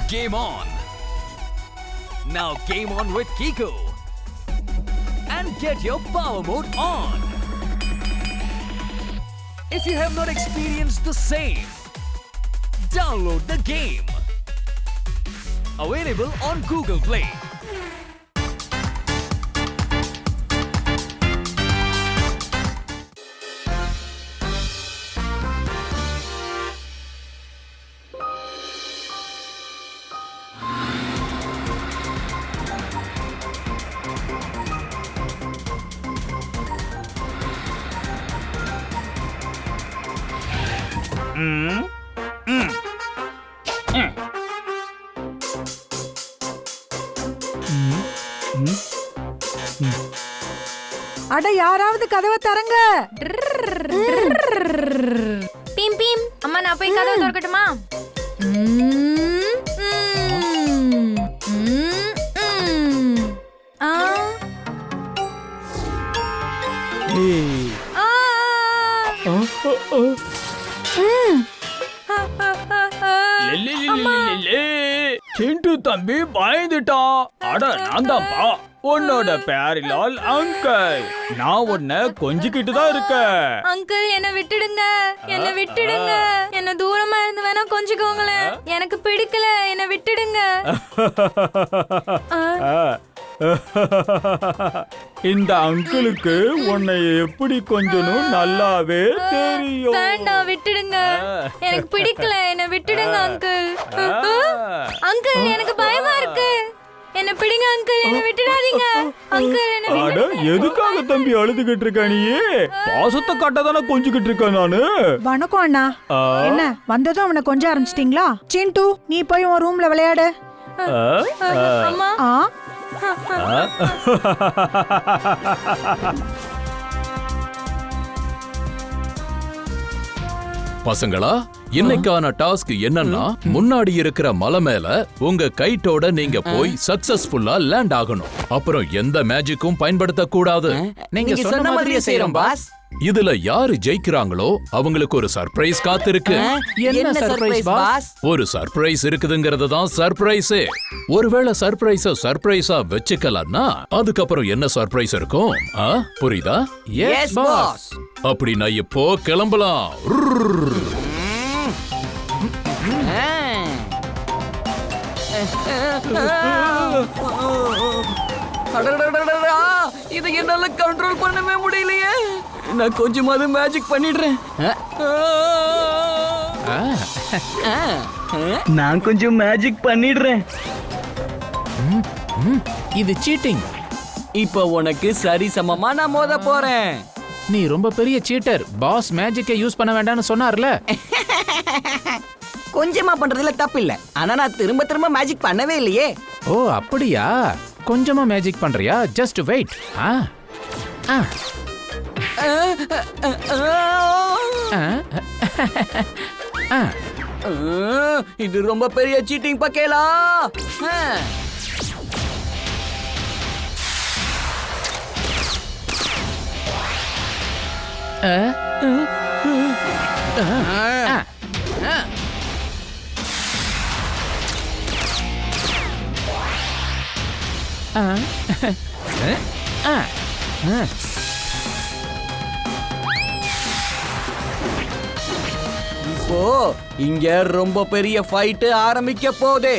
Game on! Now game on with Kiko and get your power mode on. If you have not experienced the same, download the game. Available on Google Play. அட யாராவது கதவை தரங்க. பீம் பீம். அம்மா நான் போய் கதவை திறக்கட்டுமா? சிண்டு தம்பி பயந்துட்டான். அட நான் தான்ப்பா, உன்னோட பேரிலால் அங்கிள். நான் உன்னை கொஞ்சிக்கிட்டு தான் இருக்கேன். அங்கிள் என்ன விட்டுடுங்க, என்ன விட்டுடுங்க. என்ன தூரமா இருந்து வேணா கொஞ்சிக்கோங்களேன். எனக்கு பிடிக்கல, என்ன விட்டுடுங்க. இந்த அங்கிளுக்கு உன்னை எப்படி கொஞ்சணும் நல்லாவே தெரியும். வேண்டாம் விட்டுடுங்க, எனக்கு பிடிக்கல, என்ன விட்டுடுங்க அங்கிள். அங்கிள் எனக்கு பயமா இருக்கு, என்ன பிடிங்க அங்கிள், என்ன விட்டுடாதீங்க அங்கிள், என்ன அட எதுக்காக தம்பி அழுதுகிட்டு இருக்க? நீயே பாசத்தை காட்டதானே கொஞ்சிக்கிட்டு இருக்க நானு. வணக்கம் அண்ணா. என்ன வந்ததும் அவனை கொஞ்சம் ஆரம்பிச்சிட்டீங்களா? சிண்டு நீ போய் உன் ரூம்ல விளையாடு. அம்மா பசங்களா, இன்னைக்கான டாஸ்க் என்னன்னா, முன்னாடி இருக்கிற மலை மேல உங்க கைட்டோட நீங்க போய் சக்சஸ்ஃபுல்லா லேண்ட் ஆகணும். அப்புறம் எந்த மேஜிக்கும் பயன்படுத்த கூடாது. நீங்க சொன்ன மாதிரியே செய்றோம் பாஸ். இதுல யாரு ஜெயிக்கிறாங்களோ அவங்களுக்கு ஒரு சர்ப்ரைஸ் காத்திருக்கு. என்ன சர்ப்ரைஸ் பாஸ்? ஒரு சர்ப்ரைஸ் இருக்குதுங்கிறது தான் சர்ப்ரைஸே. ஒருவேளை சர்ப்ரைஸா வச்சுக்கலாம்னா அதுக்கப்புறம் என்ன சர்ப்ரைஸ் இருக்கும்? புரியுதா? Yes boss. அப்படின்னா இப்போ கிளம்பலாம். இதை என்னால கண்ட்ரோல் பண்ணவே முடியலையே. நான் கொஞ்சமாவது மேஜிக் பண்ணிடுறேன். நான் கொஞ்சம் மேஜிக் பண்ணிடுறேன். இது சீட்டிங். இப்போ உனக்கு சரி சமமா நான் மோத போறேன். நீ ரொம்ப பெரிய சீட்டர். பாஸ் மேஜிக்கை யூஸ் பண்ண வேண்டாம்னு சொன்னார்ல. கொஞ்சமா பண்றதுல தப்பு இல்ல, ஆனா நான் திரும்ப திரும்ப மேஜிக் பண்ணவே இல்லையே. ஓ அப்படியா? கொஞ்சமா மேஜிக் பண்றியா? Just wait. இது ரொம்ப பெரிய சீட்டிங் பக்கேலா. இப்போ இங்க ரொம்ப பெரிய ஃபைட் ஆரம்பிக்க போகுது.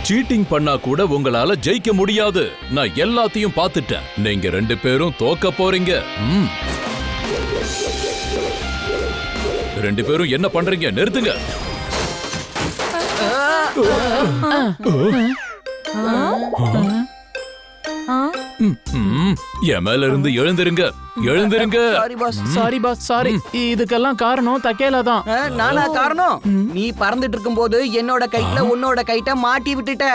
சீட்டிங் பண்ணா கூட உங்களால ஜெயிக்க முடியாது. நான் எல்லாத்தையும் பார்த்துட்டேன். நீங்க 2 பேரும் தோக்க போறீங்க. 2 பேரும் என்ன பண்றீங்க? நிறுத்துங்க. என் மேல இருந்து எழுந்திருங்க, எழுந்திருங்க. Sorry boss, sorry. இதுக்கெல்லாம் காரணம் தக்கேலா தான். நானா காரணம்? நீ பறந்துட்டு இருக்கும்போது என்னோட கைட்ல உன்னோட கைட்ட மாட்டி விட்டுட்ட.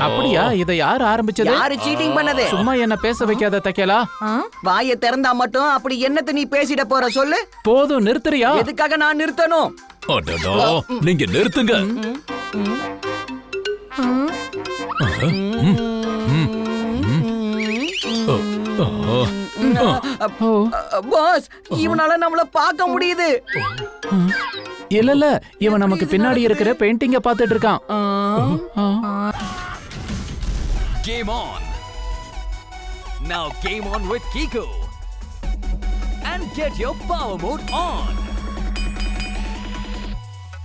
அப்படியா? இதை யார் ஆரம்பிச்சது? யாரு சீட்டிங் பண்ணது? சும்மா என்ன பேச வைக்காத தக்கேலா. வாயை திறந்தா மட்டும் அப்படி என்னத்த நீ பேசிட போற சொல்லு. போதும், நிறுத்துறியா? எதுக்காக நான் நிறுத்தணும்? அடடா, நீங்க நிறுத்துங்க. பாஸ், இவனால நம்மள பார்க்க முடியுது. இல்ல இவன் நமக்கு பின்னாடி இருக்கிற பெயிண்டிங்க பார்த்துட்டு இருக்கான். Game on. Now game on with Kiko. And get your power mode on.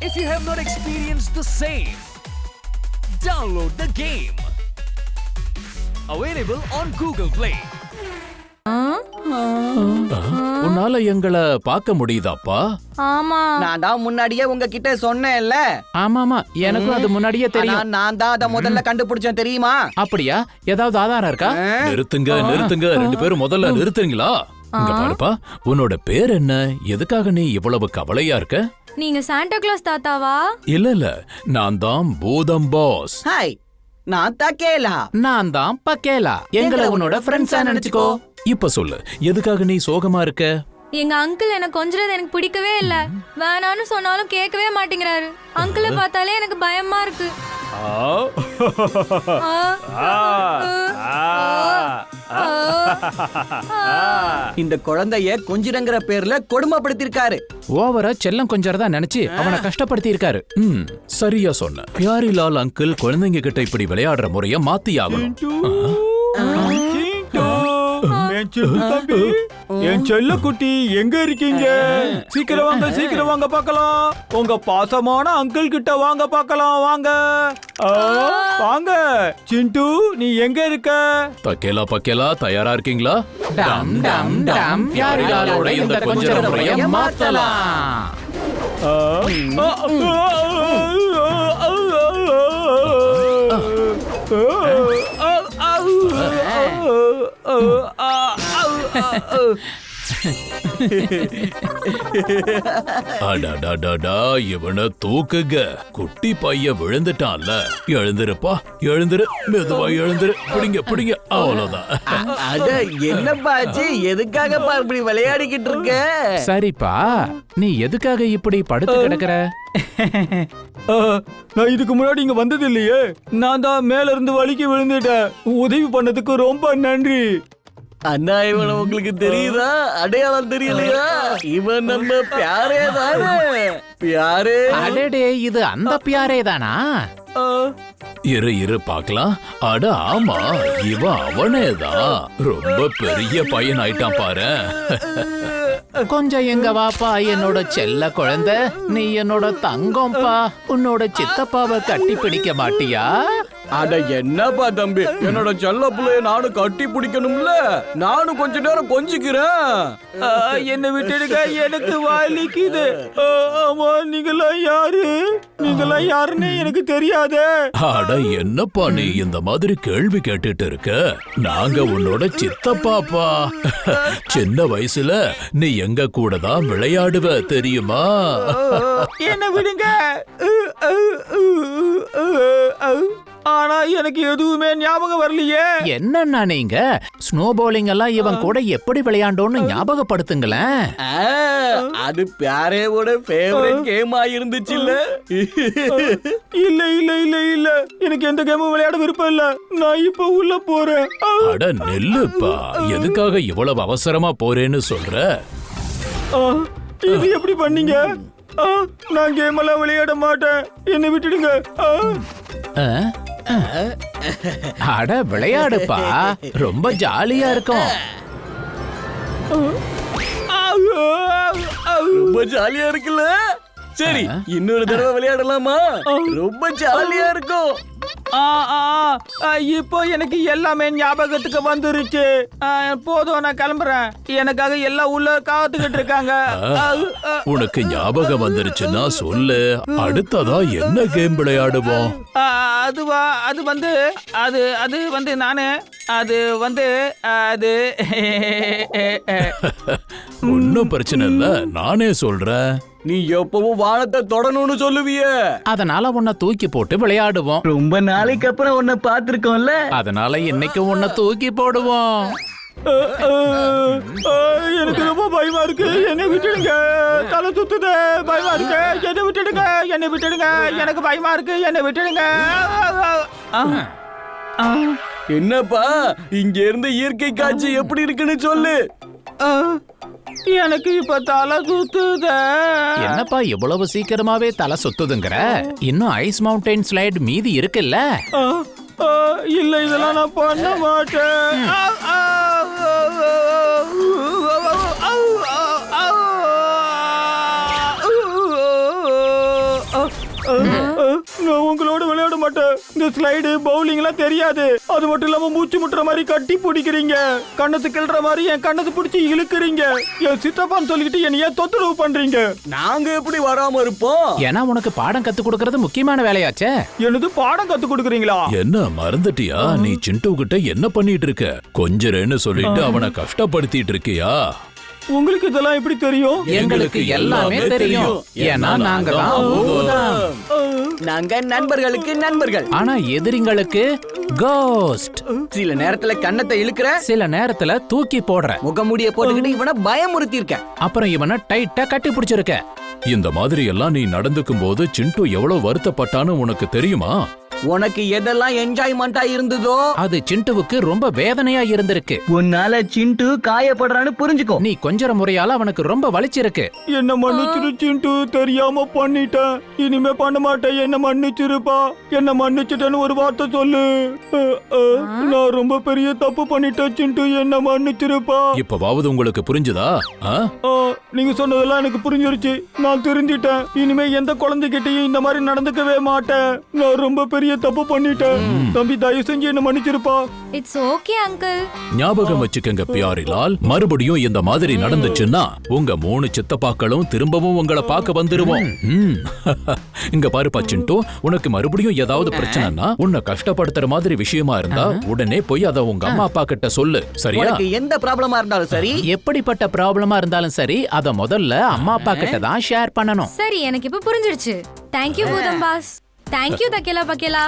If you have not experienced the same, download the game. Available on Google Play. உன்னால எங்களை பார்க்க முடியுதாப்பா? ஆமா. நான் தான் முன்னாடியே உங்ககிட்ட சொன்னேன்ல. ஆமாமா, எனக்கும் அது முன்னாடியே ஆனா தெரியும். நான் தான் அத முதல்ல கண்டுபிடிச்சேன் தெரியுமா? அப்படியா? ஏதாவது ஆதாரம் இருக்கா? நிறுத்துங்க நிறுத்துங்க, ரெண்டு பேரும் முதல்ல நிறுத்துறீங்களா? இங்க பாருப்பா, உன்னோட பேர் என்ன? எதுக்காக நீ இவ்வளவு கவலையா இருக்க? நீங்க சாண்டா கிளாஸ் தாத்தாவா? இல்ல நான் தான் பூதம் பாஸ். ஹாய், நான் தக்கேலா. நான் தான் பக்கேலா. எங்களை உன்னோட ஃப்ரெண்ட்ஸா நினைச்சுக்கோ. இப்ப சொல்லு, எதுக்காக நீ சோகமா இருக்க? எங்க அங்கிள் எனக்கு கொஞ்சறது எனக்கு பிடிக்கவே இல்ல. வேணான்னு சொன்னாலும் கேட்கவே மாட்டேங்கிறாரு. அங்கிளை பார்த்தாலே எனக்கு பயமா இருக்கு. இந்த குழந்தைய கொஞ்சிரங்கிற பேர்ல கொடுமைப்படுத்திருக்காரு. ஓவரா செல்லம் கொஞ்சறதா நினைச்சு அவனை கஷ்டப்படுத்தி இருக்காரு. சரியா சொன்ன. பியாரிலால் அங்கிள் குழந்தைங்க கிட்ட இப்படி விளையாடுற முறைய மாத்தி ஆகணும். தம்பி, என் செல்ல குட்டி எங்க இருக்கீங்க? சீக்கிரம் வாங்க பார்க்கலாம். உங்க பாசமான அங்கிள் கிட்ட வாங்க பார்க்கலாம். வாங்க வாங்க. சிண்டு, நீ எங்க இருக்க? பக்கேலா பக்கேலா, தயாரா இருக்கீங்களா? டம் டம் டம், பியாரிலாலோட இந்த கொஞ்சற முறைய மாத்தலாம். அடடடடா, இவனை தூக்குங்க. குட்டி பைய விழுந்துட்டான்ல. எழுந்திருப்பா, எழுந்திரு, மெதுவா எழுந்திரு. பிடிங்க பிடிங்க, அவ்வளவுதான். அட என்னப்பா ஆச்சு? எதுக்காக இப்படி விளையாடிக்கிட்டு இருக்க? சரிப்பா, நீ எதுக்காக இப்படி படுத்து கிடக்குற? நான் இதுக்கு முன்னாடி இங்க வந்தது இல்லையே. நான் தான் மேல இருந்து வலிக்கு விழுந்துட்டேன். உதவி பண்ணதுக்கு ரொம்ப நன்றி. அண்ணா, இவன் உங்களுக்கு தெரியுதா? அடையாளம் தெரியலையா? இவன் நம்ம பியாரே தானே. பியாரே. அடடே, இது அந்த பியாரே தானா? இரு பாக்கலாம். அட ஆமா, இவன் அவனேதான். ரொம்ப பெரிய பையன் ஆயிட்டான் பாரு. கொஞ்சம் எங்க வாப்பா, என்னோட செல்ல குழந்தை. நீ என்னோட தங்கம்பா. உன்னோட சித்தப்பாவை கட்டி பிடிக்க மாட்டியா? அட என்னப்பா தம்பி, என்னோட செல்ல பிள்ளைய நானும் கட்டி பிடிக்கணும்ல. நானும் கொஞ்ச நேரம் கொஞ்சிக்கிறேன். என்ன விட்டுடுங்க, எனக்கு வலிக்குது. ஆமா, நீங்களாம் யாரு? நீங்களாம் யாருன்னு எனக்கு தெரியாதே. அட என்னப்பா நீ இந்த மாதிரி கேள்வி கேட்டுட்டு இருக்க? நாங்க உன்னோட சித்தப்பாப்பா. சின்ன வயசுல நீ எங்க கூட தான் விளையாடுவ தெரியுமா? என்ன விடுங்க. ஆனா எனக்கு எதுவுமே ஞாபகம் வரலையே. என்னன்னா நீங்க ஸ்னோ பவுலிங் எல்லாம் இவன் கூட எப்படி விளையாண்டோன்னு ஞாபகப்படுத்துங்களேன். அது பியாரேவோட ஃபேவரட் கேமா இருந்துச்சு இல்ல? இல்ல இல்ல இல்ல இல்ல, எனக்கு எந்த கேமும் விளையாட விருப்பம் இல்ல. நான் இப்ப உள்ள போறேன். அட நெல்லுப்பா, எதுக்காக இவ்வளவு அவசரமா போறேன்னு சொல்ற? இது எப்படி பண்ணீங்க? நான் கேம் எல்லாம் விளையாட மாட்டேன். என்ன விட்டுடுங்க. அட விளையாடுப்பா, ரொம்ப ஜாலியா இருக்கும். ரொம்ப ஜாலியா இருக்குல்ல? சரி, இன்னொரு தடவை விளையாடலாமா? ரொம்ப ஜாலியா இருக்கும். இப்போ எனக்கு எல்லாமே ஞாபகத்துக்கு வந்துருச்சு. போதும், நான் கிளம்புறேன். எனக்காக எல்லாம் உள்ள காத்துக்கிட்டு இருக்காங்க. உனக்கு ஞாபகம் வந்துருச்சுன்னா சொல்லு. அடுத்ததா என்ன கேம் விளையாடுவோம்? அதுவா, அது வந்து நானு அது ஒன்னும் பிரச்சனை இல்ல, நானே சொல்றேன். நீ எப்பவும் வானத்தை தொடணும்னு சொல்லுவிய. அதனால உன்னை தூக்கி போட்டு விளையாடுவோம். ரொம்ப நாளைக்கு அப்புறம் உன்னை பார்த்திருக்கோம்ல. அதனால இன்னைக்கு உன்னை தூக்கி போடுவோம். எனக்கு ரொம்ப பயமா இருக்கு. என்னை விட்டுடுங்க. தலை சுத்துது. பயமா இருக்கு. என்னை விட்டுடுங்க. என்னை விட்டுடுங்க. எனக்கு பயமா இருக்கு. என்னை விட்டுடுங்க. என்னப்பா, இங்க இருந்து இயற்கை காட்சி எப்படி இருக்குன்னு சொல்லு. எனக்கு இப்ப தலை சுத்துத. என்னப்பா இவ்வளவு சீக்கிரமாவே தலை சுத்துதுங்கிற? இன்னும் ஐஸ் மவுண்டைன் ஸ்லைட் மீதி இருக்குல்ல? இல்ல, இதெல்லாம் நான் பண்ண மாட்டேன். நான் உங்களோட விளையாட மாட்டேன். இந்த ஸ்லைடு பவுலிங் எல்லாம் தெரியாது. அது மட்டும் இல்லாம மூச்சு முட்டுற மாதிரி கட்டி பிடிக்கிறீங்க, கண்ணத்து கிள்ற மாதிரி என் கண்ணத்தை பிடிச்சி இழுக்கிறீங்க. என் சித்தப்பான்னு சொல்லிக்கிட்டு என்னைய தொந்தரவு பண்றீங்க. நாங்க எப்படி வராம இருப்போம்? ஏன்னா உனக்கு பாடம் கத்து கொடுக்கறது முக்கியமான வேலையாச்சே. எனது பாடம் கத்து கொடுக்குறீங்களா? என்ன மறந்துட்டியா? நீ சிண்டு கிட்ட என்ன பண்ணிட்டு இருக்க? கொஞ்சரேன்னு சொல்லிட்டு அவனை கஷ்டப்படுத்திட்டு இருக்கியா? உங்களுக்கு இதெல்லாம் எப்படி தெரியும்? எங்களுக்கு எல்லாமே தெரியும். ஏன்னா நாங்க தான் ஊதான். நாங்க நண்பர்களுக்கு நண்பர்கள். ஆனா எதிரிங்களுக்கு கோஸ்ட். சில நேரத்துல கண்ணத்தை இழுக்கிற, சில நேரத்துல தூக்கி போடுற, முகமூடிய போட்டுக்கிட்டு இவனை பயமுறுத்தி இருக்க. அப்புறம் இவனை டைட்டா கட்டி பிடிச்சிருக்க. இந்த மாதிரி எல்லாம் நீ நடந்துக்கும் போது சிண்டு எவ்வளவு வருத்தப்பட்டான்னு உனக்கு தெரியுமா? உனக்கு எதெல்லாம் என்ஜாய்மெண்டா இருந்ததோ அது சிண்டுவுக்கு ரொம்ப வேதனையா இருந்திருக்கு. உன்னால சிண்டு காயப்படுறான்னு புரிஞ்சுக்கோ. நீ கொஞ்சர முறையால அவனுக்கு ரொம்ப வலிச்சிருக்கு. என்ன மன்னிச்சிரு சிண்டு, தெரியாம பண்ணிட்டேன். இனிமே பண்ண மாட்டேன். என்ன மன்னிச்சிருப்பா. என்ன மன்னிச்சிட்டேன்னு ஒரு வார்த்தை சொல்லு. நான் ரொம்ப பெரிய தப்பு பண்ணிட்டேன் சிண்டு, என்ன மன்னிச்சிருப்பா. இப்பவாவது உங்களுக்கு புரிஞ்சுதா? நீங்க சொன்னதெல்லாம் எனக்கு புரிஞ்சிருச்சு. நான் திருந்திட்டேன். இனிமே எந்த குழந்தைகிட்டையும் இந்த மாதிரி நடந்துக்கவே மாட்டேன். நான் ரொம்ப பெரிய தப்பு பண்ணிட்டேன். தம்பி, தயவு செஞ்சு என்ன மன்னிச்சிருப்பா. It's okay uncle. ஞாபகம் வச்சுக்கங்க பியாரிலால், மறுபடியும் இந்த மாதிரி நடந்துச்சுன்னா உங்க 3 சித்தப்பாக்களும் திரும்பவும் உங்களை பார்க்க வந்துருவோம். இங்க பாருப்பா சிண்டு, உனக்கு மறுபடியும் ஏதாவது பிரச்சனைனா, உன்னை கஷ்டப்படுத்துற மாதிரி விஷயமா இருந்தா உடனே போய் அதை உங்க அம்மா அப்பா கிட்ட சொல்லு, சரியா? உனக்கு எந்த ப்ராப்ளமா இருந்தாலும் சரி, எப்படிப்பட்ட ப்ராப்ளமா இருந்தாலும் சரி, அத முதல்ல அம்மா அப்பா கிட்ட தான் ஷேர் பண்ணணும். சரி, எனக்கு இப்ப புரிஞ்சிருச்சு. தேங்க்யூ பூதம் பாஸ். தேங்க்யூ தக்கேலா பக்கேலா.